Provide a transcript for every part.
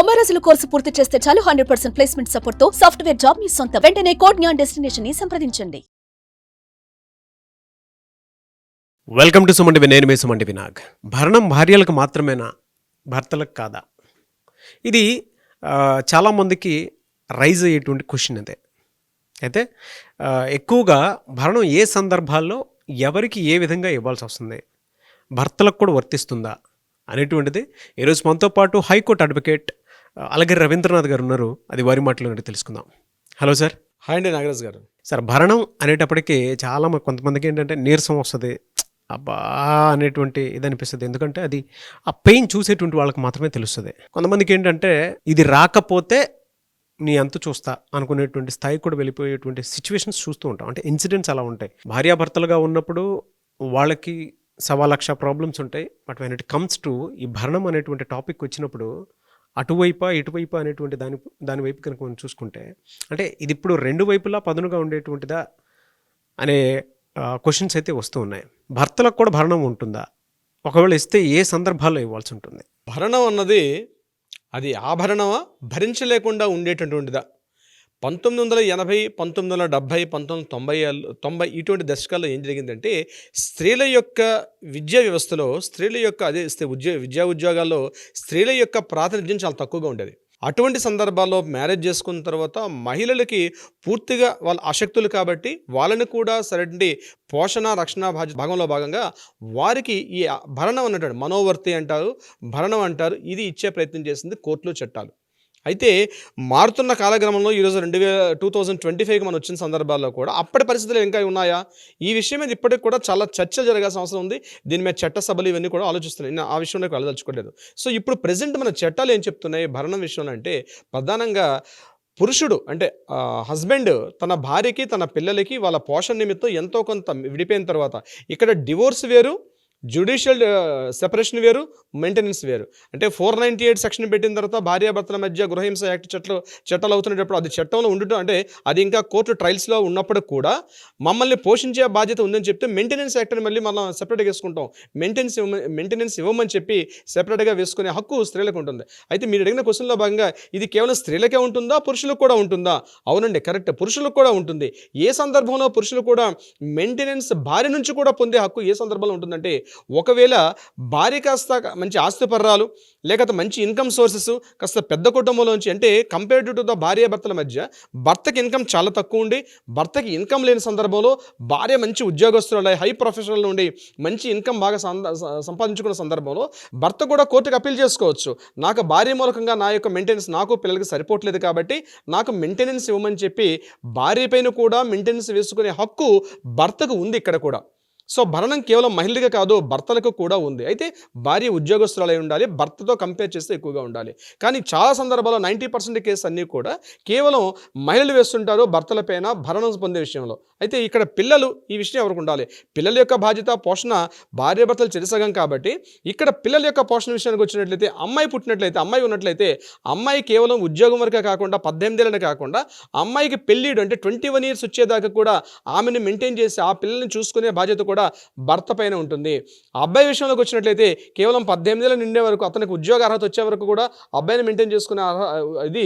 90 రోజుల కోర్సు పూర్తి చేస్తే చాలు 100% ప్లేస్మెంట్ సపోర్ట్ తో సాఫ్ట్వేర్ జాబ్ మీ సొంతం. వెంటనే కోడ్ జ్ఞాన్ డెస్టినేషన్ ని సంప్రదించండి. Welcome to Suman TV. నేను మీ సుమన్ టీవీ నాగ్. భరణం భార్యలకు మాత్రమేనా, భర్తలకు కాదా? ఇది చాలామందికి రైజ్ అయ్యేటువంటి క్వశ్చన్ అదే. అయితే ఎక్కువగా భరణం ఏ సందర్భాల్లో ఎవరికి ఏ విధంగా ఇవ్వాల్సి వస్తుంది, భర్తలకు కూడా వర్తిస్తుందా అనేటువంటిది ఈరోజు మనతో పాటు హైకోర్టు అడ్వకేట్ అలగిరి రవీంద్రనాథ్ గారు ఉన్నారు. అది వారి మాటలో తెలుసుకుందాం. Hello sir. హాయ్ అండి నాగరాజ్ గారు. సార్, భరణం అనేటప్పటికీ చాలా కొంతమందికి ఏంటంటే నీరసం వస్తుంది, అబ్బా అనేటువంటి ఇది అనిపిస్తుంది. ఎందుకంటే అది ఆ పెయిన్ చూసేటువంటి వాళ్ళకి మాత్రమే తెలుస్తుంది. కొంతమందికి ఏంటంటే ఇది రాకపోతే నీ అంతు చూస్తా అనుకునేటువంటి స్థాయి కూడా వెళ్ళిపోయేటువంటి సిచ్యువేషన్స్ చూస్తూ ఉంటాం. అంటే ఇన్సిడెంట్స్ అలా ఉంటాయి. భార్యాభర్తలుగా ఉన్నప్పుడు వాళ్ళకి 1,00,000 ప్రాబ్లమ్స్ ఉంటాయి. But when it comes to ఈ భరణం అనేటువంటి టాపిక్ వచ్చినప్పుడు అటువైపా ఇటువైపా అనేటువంటి దాని వైపు కనుక మనం చూసుకుంటే, అంటే ఇది ఇప్పుడు రెండు వైపులా పదునుగా ఉండేటువంటిదా అనే క్వశ్చన్స్ అయితే వస్తూ ఉన్నాయి. భర్తలకు కూడా భరణం ఉంటుందా? ఒకవేళ ఇస్తే ఏ సందర్భాల్లో ఇవ్వాల్సి ఉంటుంది? భరణం అన్నది అది ఆభరణమా, భరించలేకుండా ఉండేటటువంటిదా? 1980, 1970, 1990 ఇటువంటి దశకాల్లో ఏం జరిగిందంటే, స్త్రీల యొక్క విద్యా వ్యవస్థలో స్త్రీల యొక్క విద్యా ఉద్యోగాల్లో స్త్రీల యొక్క ప్రాతినిధ్యం చాలా తక్కువగా ఉండేది. అటువంటి సందర్భాల్లో మ్యారేజ్ చేసుకున్న తర్వాత మహిళలకి పూర్తిగా వాళ్ళ ఆసక్తులు కాబట్టి వాళ్ళని కూడా సరైన పోషణ రక్షణ భాగంలో భాగంగా వారికి ఈ భరణం అన్నట్టు మనోవర్తి అంటారు, భరణం అంటారు, ఇది ఇచ్చే ప్రయత్నం చేసింది కోర్టులు చట్టాలు. అయితే మారుతున్న కాలక్రమంలో ఈరోజు 2025కి మనం వచ్చిన సందర్భాల్లో కూడా అప్పటి పరిస్థితులు ఇంకా ఉన్నాయా? ఈ విషయం మీద ఇప్పటికి కూడా చాలా చర్చ జరగాల్సిన అవసరం ఉంది. దీని మీద చట్ట సభలు ఇవన్నీ కూడా ఆలోచిస్తున్నాయి. నేను ఆ విషయంలోకి వెళ్ళదలుచుకోలేదు. సో ఇప్పుడు ప్రెజెంట్ మన చట్టాలు ఏం చెప్తున్నాయి భరణం విషయంలో అంటే, ప్రధానంగా పురుషుడు అంటే హస్బెండ్ తన భార్యకి తన పిల్లలకి వాళ్ళ పోషణ నిమిత్తం ఎంతో కొంత విడిపోయిన తర్వాత, ఇక్కడ డివోర్స్ వేరు, జ్యుడిషియల్ సెపరేషన్ వేరు, మెయింటెనెన్స్ వేరు. అంటే 498 సెక్షన్ పెట్టిన తర్వాత భార్యాభర్తల మధ్య గృహహింస యాక్ట్ చట్టాలు అవుతున్నప్పుడు అది చట్టంలో ఉండటం, అంటే అది ఇంకా కోర్టు ట్రయల్స్లో ఉన్నప్పుడు కూడా మమ్మల్ని పోషించే బాధ్యత ఉందని చెప్తే మెయింటెనెన్స్ యాక్ట్ని మళ్ళీ మనం సెపరేట్గా వేసుకుంటాం. మెయింటెనెన్స్ ఇవ్వమని చెప్పి సెపరేట్గా వేసుకునే హక్కు స్త్రీలకు ఉంటుంది. అయితే మీరు అడిగిన క్వశ్చన్లో భాగంగా ఇది కేవలం స్త్రీలకే ఉంటుందా, పురుషులకు కూడా ఉంటుందా? అవునండి, కరెక్ట్, పురుషులకు కూడా ఉంటుంది. ఏ సందర్భంలో పురుషులు కూడా మెయింటెనెన్స్ భార్య నుంచి కూడా పొందే హక్కు ఏ సందర్భంలో ఉంటుందంటే, ఒకవేళ భార్య కాస్త మంచి ఆస్తిపర్రాలు, లేకపోతే మంచి ఇన్కమ్ సోర్సెస్, కాస్త పెద్ద కుటుంబంలోంచి, అంటే కంపేర్డ్ టు ద భార్యాభర్తల మధ్య భర్తకి ఇన్కమ్ చాలా తక్కువ ఉండి భర్తకి ఇన్కమ్ లేని సందర్భంలో భార్య మంచి ఉద్యోగస్తులు హై ప్రొఫెషనల్ నుండి మంచి ఇన్కమ్ బాగా సంపాదించుకున్న సందర్భంలో భర్త కూడా కోర్టుకు అప్పీల్ చేసుకోవచ్చు. నాకు భార్య మూలకంగా నా యొక్క మెయింటెనెన్స్ నాకు పిల్లలకి సరిపోవట్లేదు కాబట్టి నాకు మెయింటెనెన్స్ ఇవ్వమని చెప్పి భార్య పైన కూడా మెయింటెనెన్స్ వేసుకునే హక్కు భర్తకు ఉంది ఇక్కడ కూడా. సో భరణం కేవలం మహిళగా కాదు, భర్తలకు కూడా ఉంది. అయితే భార్య ఉద్యోగస్తులై ఉండాలి, భర్తతో కంపేర్ చేస్తే ఎక్కువగా ఉండాలి. కానీ చాలా సందర్భాల్లో 90% కేసు అన్నీ కూడా కేవలం మహిళలు వేస్తుంటారు భర్తలపైన భరణం పొందే విషయంలో. అయితే ఇక్కడ పిల్లలు, ఈ విషయం ఎవరికి ఉండాలి? పిల్లల యొక్క బాధ్యత పోషణ భార్యాభర్తలు చెరిసగం కాబట్టి ఇక్కడ పిల్లల యొక్క పోషణ విషయానికి వచ్చినట్లయితే, అమ్మాయి పుట్టినట్లయితే, అమ్మాయి ఉన్నట్లయితే, అమ్మాయి కేవలం ఉద్యోగం వరకే కాకుండా 18 ఏళ్ళనే కాకుండా అమ్మాయికి పెళ్ళిడు అంటే 21 ఇయర్స్ వచ్చేదాకా కూడా ఆమెను మెయింటైన్ చేసి ఆ పిల్లల్ని చూసుకునే బాధ్యత కూడా భర్త పైన ఉంటుంది. అబ్బాయి విషయంలోకి వచ్చినట్లయితే కేవలం 18 ఏళ్ళు నిండే వరకు, అతనికి ఉద్యోగ అర్హత వచ్చే వరకు కూడా అబ్బాయిని మెయింటైన్ చేసుకునే ఇది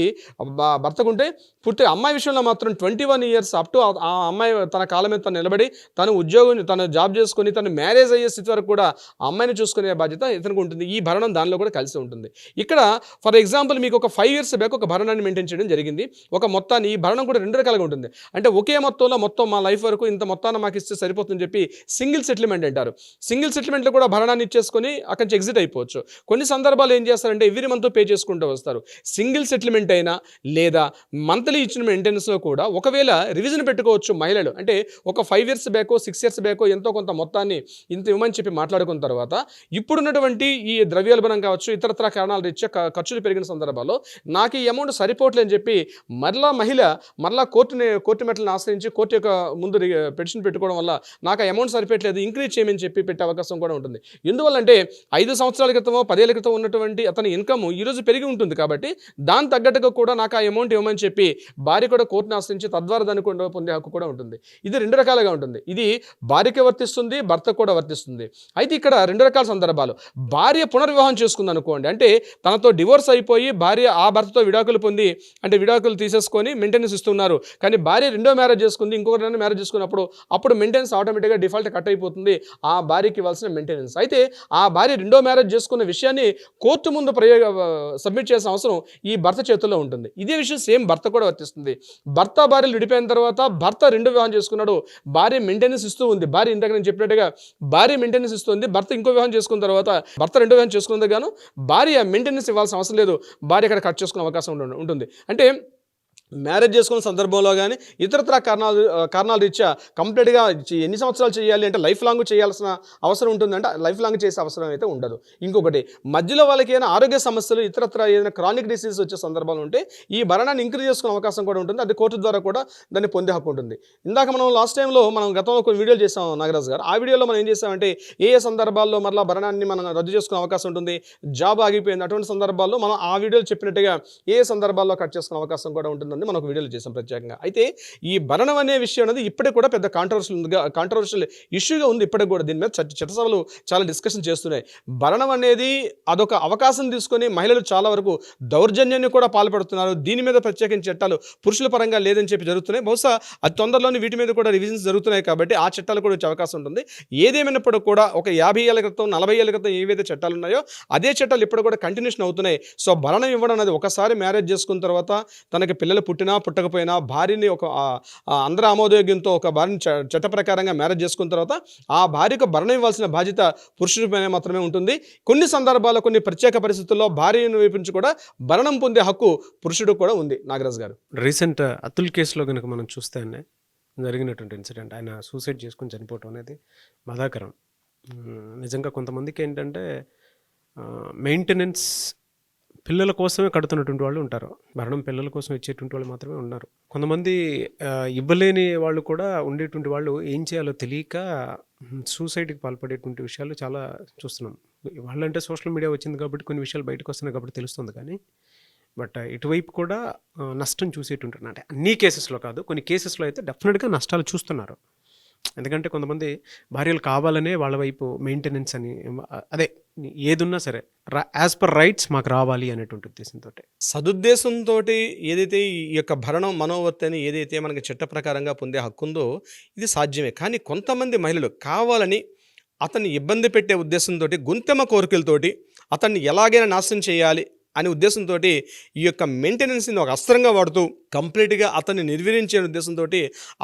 భర్తకు ఉంటే, పూర్తిగా అమ్మాయి విషయంలో మాత్రం 21 ఇయర్స్ అప్ టు ఆ అమ్మాయి తన కాళ్ళ మీద తను నిలబడి తను జాబ్ చేసుకుని తను మ్యారేజ్ అయ్యే స్థితి వరకు కూడా అమ్మాయిని చూసుకునే బాధ్యత ఇతనికి ఉంటుంది. ఈ భరణం దానిలో కూడా కలిసి ఉంటుంది. ఇక్కడ ఫర్ ఎగ్జాంపుల్ మీకు ఒక 5 ఇయర్స్ బ్యాక్ ఒక భరణాన్ని మెయింటైన్ చేయడం జరిగింది. ఒక మొత్తాన్ని, ఈ భరణం కూడా 2 రకాలుగా ఉంటుంది. అంటే ఒకే మొత్తంలో మొత్తం మా లైఫ్ వరకు ఇంత మొత్తాన్ని మాకు ఇస్తే సరిపోతుందని చెప్పి సింగిల్ సెటిల్మెంట్ అంటారు. సింగిల్ సెటిల్మెంట్లో కూడా భరణాన్ని ఇచ్చేసుకొని అక్కడి నుంచి ఎగ్జిట్ అయిపోవచ్చు. కొన్ని సందర్భాలు ఏం చేస్తారంటే ఎవ్రీ మంత్ పే చేసుకుంటూ వస్తారు. సింగిల్ సెటిల్మెంట్ అయినా లేదా మంత్లీ ఇచ్చిన మెయింటెనెన్స్లో కూడా ఒకవేళ రివిజన్ పెట్టుకోవచ్చు మహిళలు. అంటే ఒక 5 ఇయర్స్ బ్యాకో 6 ఇయర్స్ బ్యాకో ఎంతో కొంత మొత్తాన్ని ఇంత ఇవ్వమని చెప్పి మాట్లాడుకున్న తర్వాత ఇప్పుడున్నటువంటి ఈ ద్రవ్యోల్బణం కావచ్చు, ఇతరత్ర కారణాల రీత్యా ఖర్చులు పెరిగిన సందర్భాల్లో నాకు ఈ అమౌంట్ సరిపోవట్లేదని చెప్పి మరలా కోర్టు మెట్లను ఆశ్రయించి కోర్టు యొక్క ముందు పిటిషన్ పెట్టుకోవడం వల్ల నాకు ఆ అమౌంట్ సరిపెట్టలేదు, ఇంక్రీజ్ చేయమని చెప్పి పెట్టే అవకాశం కూడా ఉంటుంది. ఎందువల్లంటే 5 సంవత్సరాల క్రితమో 10 ఏళ్ల క్రితం ఉన్నటువంటి అతని ఇన్కమ్ ఈరోజు పెరిగి ఉంటుంది కాబట్టి దాని తగ్గట్టుగా కూడా నాకు ఆ అమౌంట్ ఇవ్వమని చెప్పి భార్య కూడా కోర్టును ఆశ్రయించి తద్వారా దాన్ని కూడా పొందే హక్కు కూడా ఉంటుంది. ఇది 2 రకాలుగా ఉంటుంది. ఇది భార్యకి వర్తిస్తుంది, భర్తకు కూడా వర్తిస్తుంది. అయితే ఇక్కడ 2 రకాల సందర్భాలు. భార్య పునర్వివాహం చేసుకుంది అనుకోండి, అంటే తనతో డివోర్స్ అయిపోయి భార్య ఆ భర్తతో విడాకులు పొంది, అంటే విడాకులు తీసేసుకొని మెయింటెనెన్స్ ఇస్తున్నారు, కానీ భార్య రెండో మ్యారేజ్ చేసుకుంది, ఇంకొకరిని మ్యారేజ్ చేసుకున్నప్పుడు అప్పుడు మెయింటెనెన్స్ ఆటోమేటిక్గా డిఫాల్ట్ కట్ అయిపోతుంది ఆ భార్యకి ఇవ్వాల్సిన మెయింటెనెన్స్. అయితే ఆ భార్య రెండో మ్యారేజ్ చేసుకున్న విషయాన్ని కోర్టు ముందు సబ్మిట్ చేసిన అవసరం ఈ భర్త చేతుల్లో ఉంటుంది. ఇదే విషయం సేమ్ భర్త కూడా వర్తిస్తుంది. భర్త భార్యలు విడిపోయిన తర్వాత భర్త రెండో వివాహం చేసుకున్నాడు, భార్య మెయింటెనెన్స్ ఇస్తూ ఉంది. భార్య ఇందాక నేను చెప్పినట్టుగా భార్య మెయింటెనెన్స్ ఇస్తుంది. భర్త ఇంకో వివాహం చేసుకున్న తర్వాత భర్త రెండో వివాహం చేసుకున్నందుకు గాను భార్య మెయింటెనెన్స్ ఇవ్వాల్సిన అవసరం లేదు, భార్య అక్కడ కట్ చేసుకునే అవకాశం ఉంటుంది. అంటే మ్యారేజ్ చేసుకున్న సందర్భంలో కానీ ఇతరత్ర కారణాల రీత్యా కంప్లీట్గా ఎన్ని సంవత్సరాలు చేయాలి అంటే లైఫ్ లాంగ్ చేయాల్సిన అవసరం ఉంటుందంటే లైఫ్ లాంగ్ చేసే అవసరం అయితే ఉండదు. ఇంకొకటి, మధ్యలో వాళ్ళకి ఏదైనా ఆరోగ్య సమస్యలు ఇతరత్ర ఏదైనా క్రానిక్ డిసీజ్ వచ్చే సందర్భాలు ఉంటే ఈ భరణాన్ని ఇంక్రీజ్ చేసుకునే అవకాశం కూడా ఉంటుంది. అది కోర్టు ద్వారా కూడా దాన్ని పొందే హక్కు ఉంటుంది. ఇందాక మనం లాస్ట్ టైంలో మనం గతంలో కొన్ని వీడియోలు చేసాం నాగరాజు గారు. ఆ వీడియోలో మనం ఏం చేసామంటే ఏ సందర్భాల్లో మరలా భరణాన్ని మనం రద్దు చేసుకునే అవకాశం ఉంటుంది, జాబ్ ఆగిపోయింది, అటువంటి సందర్భాల్లో మనం ఆ వీడియోలు చెప్పినట్టుగా ఏ సందర్భాల్లో కట్ చేసుకునే అవకాశం కూడా ఉంటుంది, మనం ఒక వీడియోలు చేసాం ప్రత్యేకంగా. అయితే ఈ భరణం అనే విషయం అనేది ఇప్పటికి కూడా పెద్ద కాంట్రవర్షియల్ ఇష్యూగా ఉంది. ఇప్పటికి కూడా దీని మీద చట్టసభలు చాలా డిస్కషన్ చేస్తున్నాయి. భరణం అనేది అదొక అవకాశం తీసుకొని మహిళలు చాలా వరకు దౌర్జన్యాన్ని కూడా పాల్పడుతున్నారు. దీని మీద ప్రత్యేకించి చట్టాలు పురుషుల పరంగా లేదని చెప్పి జరుగుతున్నాయి. బహుశా అది తొందరలోనే వీటి మీద కూడా రివిజన్స్ జరుగుతున్నాయి కాబట్టి ఆ చట్టాలు కూడా వచ్చే అవకాశం ఉంటుంది. ఏదేమైనప్పుడు కూడా ఒక 50 ఏళ్ల క్రితం 40 ఏళ్ల క్రితం ఏవైతే చట్టాలు ఉన్నాయో అదే చట్టాలు ఇప్పుడు కూడా కంటిన్యూషన్ అవుతున్నాయి. సో భరణం ఇవ్వడం అనేది ఒకసారి మ్యారేజ్ చేసుకున్న తర్వాత తనకి పిల్లలు పుట్టినా పుట్టకపోయినా భార్యని ఒక అందరి ఆమోదయోగ్యంతో ఒక భార్యని చట్ట ప్రకారంగా మ్యారేజ్ చేసుకున్న తర్వాత ఆ భార్యకు భరణం ఇవ్వాల్సిన బాధ్యత పురుషుడిపైన మాత్రమే ఉంటుంది. కొన్ని సందర్భాల్లో కొన్ని ప్రత్యేక పరిస్థితుల్లో భార్యను వైపు నుంచి కూడా భరణం పొందే హక్కు పురుషుడు కూడా ఉంది. నాగరాజు గారు, రీసెంట్ అతుల్ కేసులో కనుక మనం చూస్తే జరిగినటువంటి ఇన్సిడెంట్, ఆయన సూసైడ్ చేసుకుని చనిపోవటం అనేది బాధాకరం. నిజంగా కొంతమందికి ఏంటంటే మెయింటెనెన్స్ పిల్లల కోసమే కడుతున్నటువంటి వాళ్ళు ఉంటారు, భరణం పిల్లల కోసం ఇచ్చేటువంటి వాళ్ళు మాత్రమే ఉన్నారు. కొంతమంది ఇవ్వలేని వాళ్ళు కూడా ఉండేటువంటి వాళ్ళు ఏం చేయాలో తెలియక సూసైడ్కి పాల్పడేటువంటి విషయాలు చాలా చూస్తున్నాం. వాళ్ళంటే సోషల్ మీడియా వచ్చింది కాబట్టి కొన్ని విషయాలు బయటకు వస్తున్నాయి కాబట్టి తెలుస్తుంది. కానీ బట్ ఇటువైపు కూడా నష్టం చూసేటువంటి, అంటే అన్ని కేసెస్లో కాదు, కొన్ని కేసెస్లో అయితే డెఫినెట్గా నష్టాలు చూస్తున్నారు. ఎందుకంటే కొంతమంది భార్యలు కావాలనే వాళ్ళ వైపు మెయింటెనెన్స్ అని, అదే ఏదున్నా సరే యాజ్ పర్ రైట్స్ మాకు రావాలి అనేటువంటి ఉద్దేశంతో, సదుద్దేశంతో ఏదైతే ఈ యొక్క భరణం మనోవర్తి అని ఏదైతే మనకి చట్ట ప్రకారంగా పొందే హక్కు ఉందో ఇది సాధ్యమే. కానీ కొంతమంది మహిళలు కావాలని అతన్ని ఇబ్బంది పెట్టే ఉద్దేశంతో, గొంతెమ్మ కోరికలతోటి అతన్ని ఎలాగైనా నాశనం చేయాలి అనే ఉద్దేశంతో ఈ యొక్క మెయింటెనెన్స్ని ఒక అస్త్రంగా వాడుతూ కంప్లీట్గా అతన్ని నిర్వీర్యించే ఉద్దేశంతో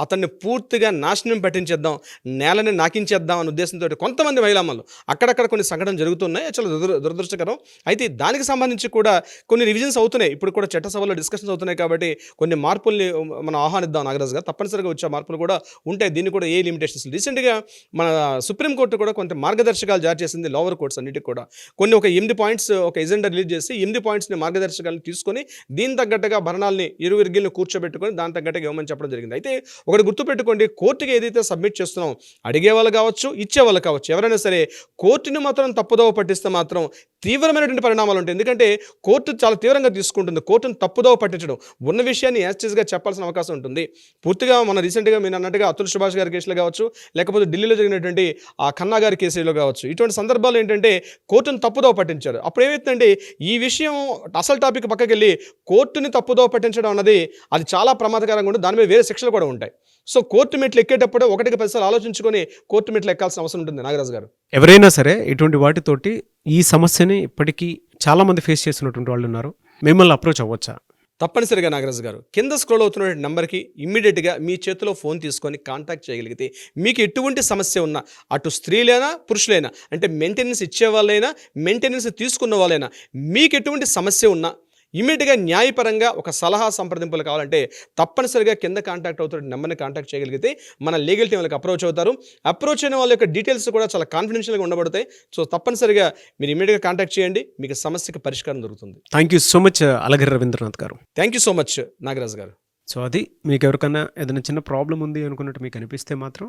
అతన్ని పూర్తిగా నాశనం పట్టించేద్దాం, నేలని నాకించేద్దాం అనే ఉద్దేశంతో కొంతమంది మహిళామలు అక్కడక్కడ కొన్ని సంఘటనలు జరుగుతున్నాయి. చాలా దురదృష్టకరం. అయితే దానికి సంబంధించి కూడా కొన్ని రివిజన్స్ అవుతున్నాయి. ఇప్పుడు కూడా చట్టసభలో డిస్కషన్స్ అవుతున్నాయి కాబట్టి కొన్ని మార్పుల్ని మనం ఆహ్వానిద్దాం నాగరాజు గారు. తప్పనిసరిగా వచ్చే మార్పులు కూడా ఉంటాయి. దీన్ని కూడా ఏ లిమిటేషన్స్. రీసెంట్గా మన సుప్రీంకోర్టు కూడా కొంత మార్గదర్శకాలు జారీ చేసింది లోవర్ కోర్ట్స్ అన్నిటికి కూడా. కొన్ని ఒక 8 పాయింట్స్ ఒక ఎజెండా రిలీజ్ చేసి 8 పాయింట్స్ని మార్గదర్శకాలను తీసుకొని దీని తగ్గట్టుగా భరణాలని ఇరువురిగిల్ని కూర్చోబెట్టుకొని దాని తగ్గట్టుగా ఇవ్వమని చెప్పడం జరిగింది. అయితే ఒకటి గుర్తుపెట్టుకోండి, కోర్టుకి ఏదైతే సబ్మిట్ చేస్తున్నాం అడిగే వాళ్ళు కావచ్చు, ఇచ్చే వాళ్ళు కావచ్చు, ఎవరైనా సరే కోర్టుని మాత్రం తప్పుదోవ పట్టిస్తే మాత్రం తీవ్రమైనటువంటి పరిణామాలు ఉంటాయి. ఎందుకంటే కోర్టు చాలా తీవ్రంగా తీసుకుంటుంది. కోర్టును తప్పుదోవ పట్టించడం, ఉన్న విషయాన్ని యాస్టీస్గా చెప్పాల్సిన అవకాశం ఉంటుంది. పూర్తిగా మన రీసెంట్గా మీరు అన్నట్టుగా అతుల్ సుభాష్ గారి కేసులో కావచ్చు, లేకపోతే ఢిల్లీలో జరిగినటువంటి ఆ ఖన్నా గారి కేసులో కావచ్చు, ఇటువంటి సందర్భాలు ఏంటంటే కోర్టును తప్పుదోవ పట్టించారు. అప్పుడు ఏమైతుందంటే ఈ విషయం అసలు టాపిక్ పక్కకి వెళ్ళి కోర్టుని తప్పుదోవ పట్టించడం అన్నది అది చాలా ప్రమాదకరంగా ఉంటుంది. దాని మీద వేరే శిక్షలు కూడా ఉంటాయి. సో కోర్టు మెట్లు ఎక్కేటప్పుడు 1-10 సార్లు ఆలోచించుకొని కోర్టు మెట్లు ఎక్కాల్సిన అవసరం ఉంటుంది. నాగరాజు గారు, ఎవరైనా సరే ఇటువంటి వాటితోటి ఈ సమస్యని ఇప్పటికీ చాలామంది ఫేస్ చేస్తున్నటువంటి వాళ్ళు ఉన్నారు. మిమ్మల్ని అప్రోచ్ అవ్వచ్చా? తప్పనిసరిగా నాగరాజు గారు, కింద స్క్రోల్ అవుతున్న నెంబర్కి ఇమ్మీడియట్గా మీ చేతిలో ఫోన్ తీసుకొని కాంటాక్ట్ చేయగలిగితే మీకు ఎటువంటి సమస్య ఉన్నా, అటు స్త్రీలైనా పురుషులైనా, అంటే మెయింటెనెన్స్ ఇచ్చే వాళ్ళైనా మెయింటెనెన్స్ తీసుకున్న వాళ్ళైనా, మీకు ఎటువంటి సమస్య ఉన్నా ఇమీడియట్గా న్యాయపరంగా ఒక సలహా సంప్రదింపులు కావాలంటే తప్పనిసరిగా కింద కాంటాక్ట్ అవుతున్న నెంబర్ని కాంటాక్ట్ చేయగలిగితే మన లీగల్ టీం వాళ్ళకి అప్రోచ్ అవుతారు. అప్రోచ్ అయిన వాళ్ళ యొక్క డీటెయిల్స్ కూడా చాలా కాన్ఫిడెన్షియల్గా ఉండబడతాయి. సో తప్పనిసరిగా మీరు ఇమీడియట్గా కాంటాక్ట్ చేయండి, మీకు సమస్యకి పరిష్కారం దొరుకుతుంది. Thank you so much Alagiri Ravindranath గారు. Thank you so much Nagaraju గారు. సో అది మీకు ఎవరికైనా ఏదైనా చిన్న ప్రాబ్లం ఉంది అనుకున్నట్టు మీకు అనిపిస్తే మాత్రం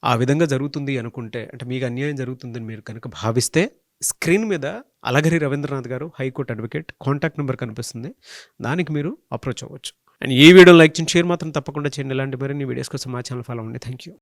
ఆ విధంగా జరుగుతుంది అనుకుంటే, అంటే మీకు అన్యాయం జరుగుతుందని మీరు కనుక భావిస్తే, స్క్రీన్ మీద అలగరి రవీంద్రనాథ్ గారు, హైకోర్టు అడ్వకేట్ కాంటాక్ట్ నెంబర్ కనిపిస్తుంది. దానికి మీరు అప్రోచ్ అవ్వచ్చు. అండ్ ఈ వీడియో లైక్ చేయండి, షేర్ మాత్రం తప్పకుండా చేయండి. ఇలాంటి మరిన్ని వీడియోస్ కోసం మా ఛానల్ ఫాలో అవ్వండి. Thank you.